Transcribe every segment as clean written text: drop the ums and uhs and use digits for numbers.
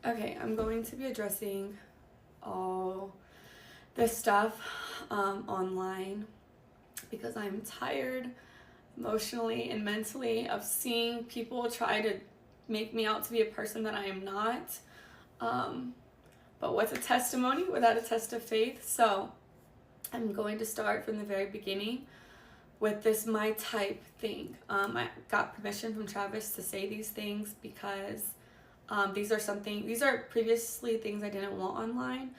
Okay, I'm going to be addressing all this stuff online because I'm tired emotionally and mentally of seeing people try to make me out to be a person that I am not. Um, but what's a testimony without a test of faith? So I'm going to start from the very beginning with this my type thing. I got permission from Travis to say these things because these are previously things I didn't want online.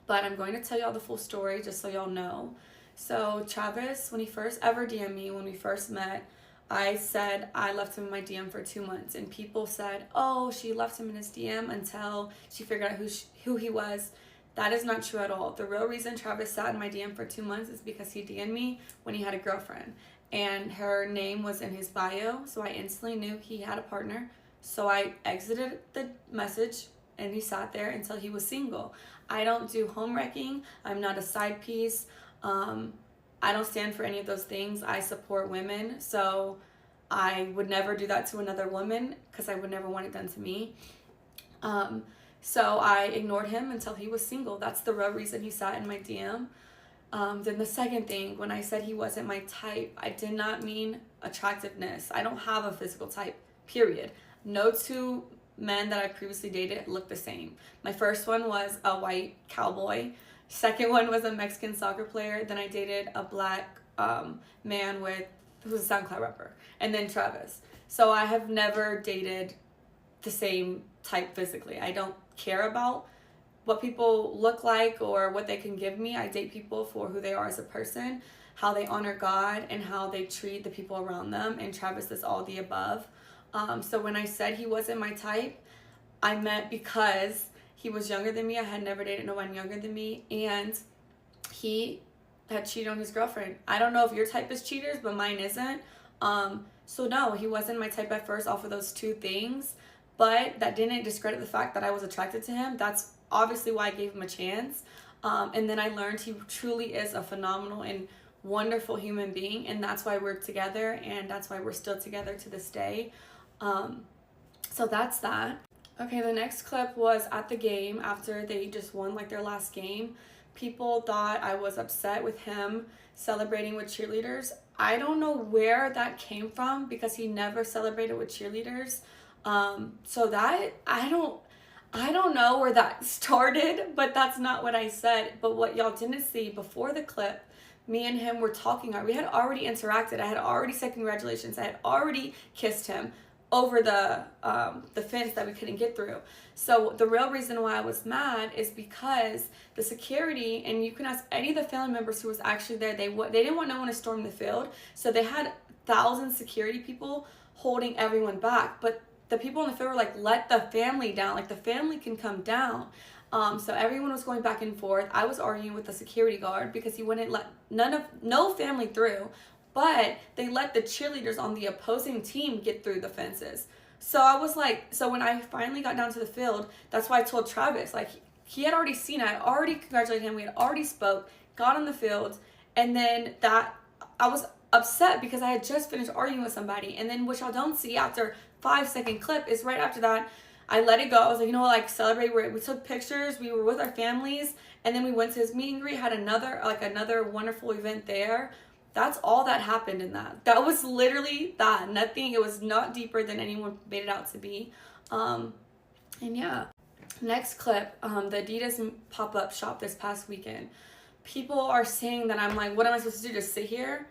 But I'm going to tell y'all the full story just so y'all know. So Travis, when he first ever DM'd me, when we first met, I said I left him in my DM for 2 months, and people said, "Oh, she left him in his DM until she figured out who he was." That is not true at all. The real reason Travis sat in my DM for 2 months is because he DM'd me when he had a girlfriend, and her name was in his bio, so I instantly knew he had a partner. So I exited the message, and he sat there until he was single. I don't do home wrecking. I'm not a side piece. I don't stand for any of those things. I support women, so I would never do that to another woman because I would never want it done to me. So I ignored him until he was single. That's the real reason he sat in my DM. Then the second thing, when I said he wasn't my type, I did not mean attractiveness. I don't have a physical type, period. No two men that I previously dated look the same. My first one was a white cowboy. Second one was a Mexican soccer player. Then I dated a black man who's a SoundCloud rapper. And then Travis. So I have never dated the same type physically. I don't care about what people look like or what they can give me. I date people for who they are as a person, how they honor God, and how they treat the people around them. And Travis is all the above. So when I said he wasn't my type, I meant because he was younger than me. I had never dated no one younger than me, and he had cheated on his girlfriend. I don't know if your type is cheaters, but mine isn't. So no, he wasn't my type at first off of those two things, but that didn't discredit the fact that I was attracted to him. That's obviously why I gave him a chance. And then I learned he truly is a phenomenal and wonderful human being, and that's why we're together, and that's why we're still together to this day. So that's that. Okay, the next clip was at the game after they just won like their last game. People thought I was upset with him celebrating with cheerleaders. I don't know where that came from because he never celebrated with cheerleaders. So that I don't know where that started, but that's not what I said. But what y'all didn't see before the clip, me and him were talking. We had already interacted. I had already said congratulations. I had already kissed him over the fence that we couldn't get through. So the real reason why I was mad is because the security, and you can ask any of the family members who was actually there, they didn't want no one to storm the field, so they had thousands of security people holding everyone back. But the people in the field were like, let the family down, like the family can come down. So everyone was going back and forth. I was arguing with the security guard because he wouldn't let no family through, but they let the cheerleaders on the opposing team get through the fences. So I was like, so when I finally got down to the field, that's why I told Travis, like, he had already seen it. I had already congratulated him. We had already spoke, got on the field, and then that I was upset because I had just finished arguing with somebody. And then what y'all don't see after 5-second clip is right after that, I let it go. I was like, like celebrate. We took pictures. We were with our families, and then we went to his meet and greet. Had another wonderful event there. That's all that happened in that. That was literally that. Nothing. It was not deeper than anyone made it out to be. And yeah. Next clip. The Adidas pop-up shop this past weekend. People are saying that I'm like, what am I supposed to do? Just sit here?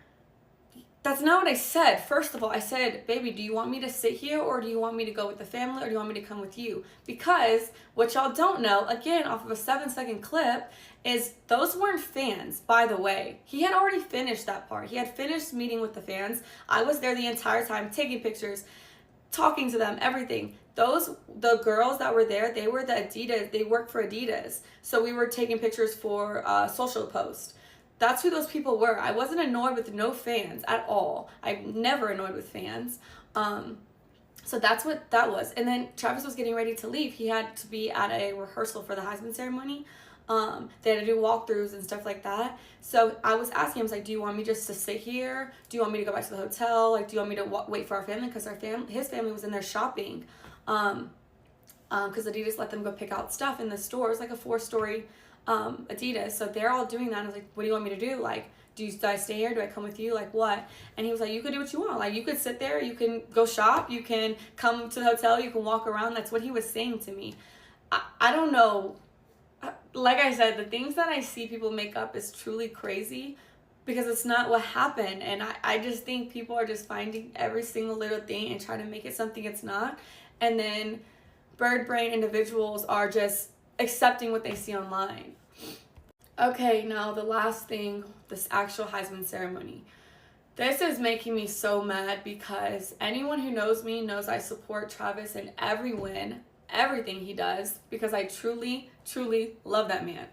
That's not what I said. First of all, I said, baby, do you want me to sit here, or do you want me to go with the family, or do you want me to come with you? Because what y'all don't know, again, off of a 7-second clip, is those weren't fans, by the way. He had already finished that part. He had finished meeting with the fans. I was there the entire time, taking pictures, talking to them, everything. The girls that were there, they were the Adidas, they worked for Adidas. So we were taking pictures for social posts. That's who those people were. I wasn't annoyed with no fans at all. I'm never annoyed with fans. So that's what that was. And then Travis was getting ready to leave. He had to be at a rehearsal for the Heisman ceremony. They had to do walkthroughs and stuff like that. So I was asking him, I was like, do you want me just to sit here? Do you want me to go back to the hotel? Like, do you want me to wait for our family? Because his family was in there shopping. because Adidas let them go pick out stuff in the store. It's like a 4-story Adidas. So they're all doing that. I was like, what do you want me to do? Like, do I stay here? Do I come with you? Like, what? And he was like, you could do what you want. Like, you could sit there. You can go shop. You can come to the hotel. You can walk around. That's what he was saying to me. I don't know. Like I said, the things that I see people make up is truly crazy because it's not what happened. And I just think people are just finding every single little thing and trying to make it something it's not. And then bird brain individuals are just accepting what they see online. Okay, now the last thing, this actual Heisman ceremony. This is making me so mad because anyone who knows me knows I support Travis in every win, everything he does, because I truly, truly love that man.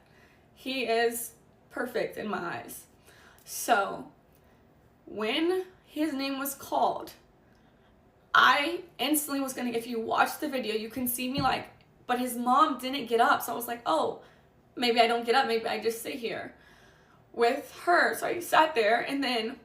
He is perfect in my eyes. So, when his name was called, I instantly was gonna, if you watch the video, you can see me like, but his mom didn't get up. So I was like, oh, maybe I don't get up. Maybe I just sit here with her. So I sat there, and then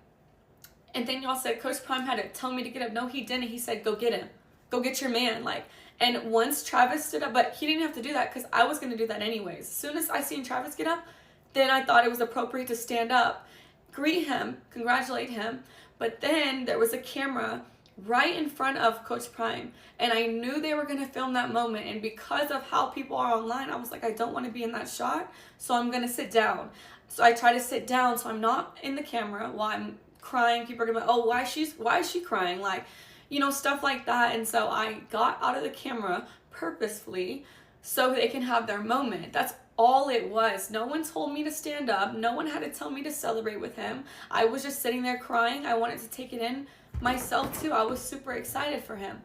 y'all said Coach Prime had to tell me to get up. No, he didn't. He said, go get him. Go get your man. Like, and once Travis stood up, but he didn't have to do that because I was going to do that anyways. As soon as I seen Travis get up, then I thought it was appropriate to stand up, greet him, congratulate him. But then there was a camera right in front of Coach Prime, and I knew they were going to film that moment, and because of how people are online, I was like, I don't want to be in that shot, so I'm going to sit down. So I try to sit down so I'm not in the camera while I'm crying. People are going to be like, oh, why is she crying? Like, you know, stuff like that. And so I got out of the camera purposefully so they can have their moment. That's all it was. No one told me to stand up. No one had to tell me to celebrate with him. I was just sitting there crying. I wanted to take it in myself too. I was super excited for him.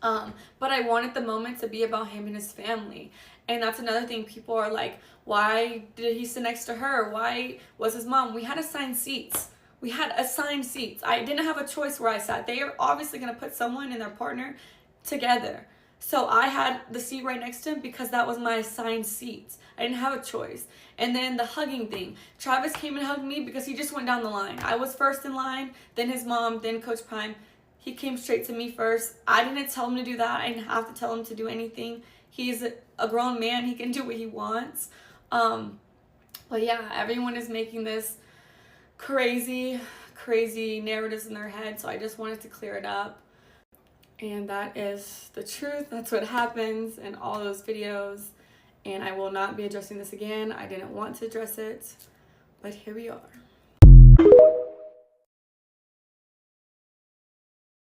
But I wanted the moment to be about him and his family. And that's another thing. People are like, why did he sit next to her? Why was his mom? We had assigned seats. I didn't have a choice where I sat. They are obviously going to put someone and their partner together. So I had the seat right next to him because that was my assigned seats. I didn't have a choice. And then the hugging thing. Travis came and hugged me because he just went down the line. I was first in line, then his mom, then Coach Prime. He came straight to me first. I didn't tell him to do that. I didn't have to tell him to do anything. He's a grown man. He can do what he wants. But yeah, everyone is making this crazy narratives in their head. So I just wanted to clear it up. And that is the truth. That's what happens in all those videos. And I will not be addressing this again. I didn't want to address it, but here we are.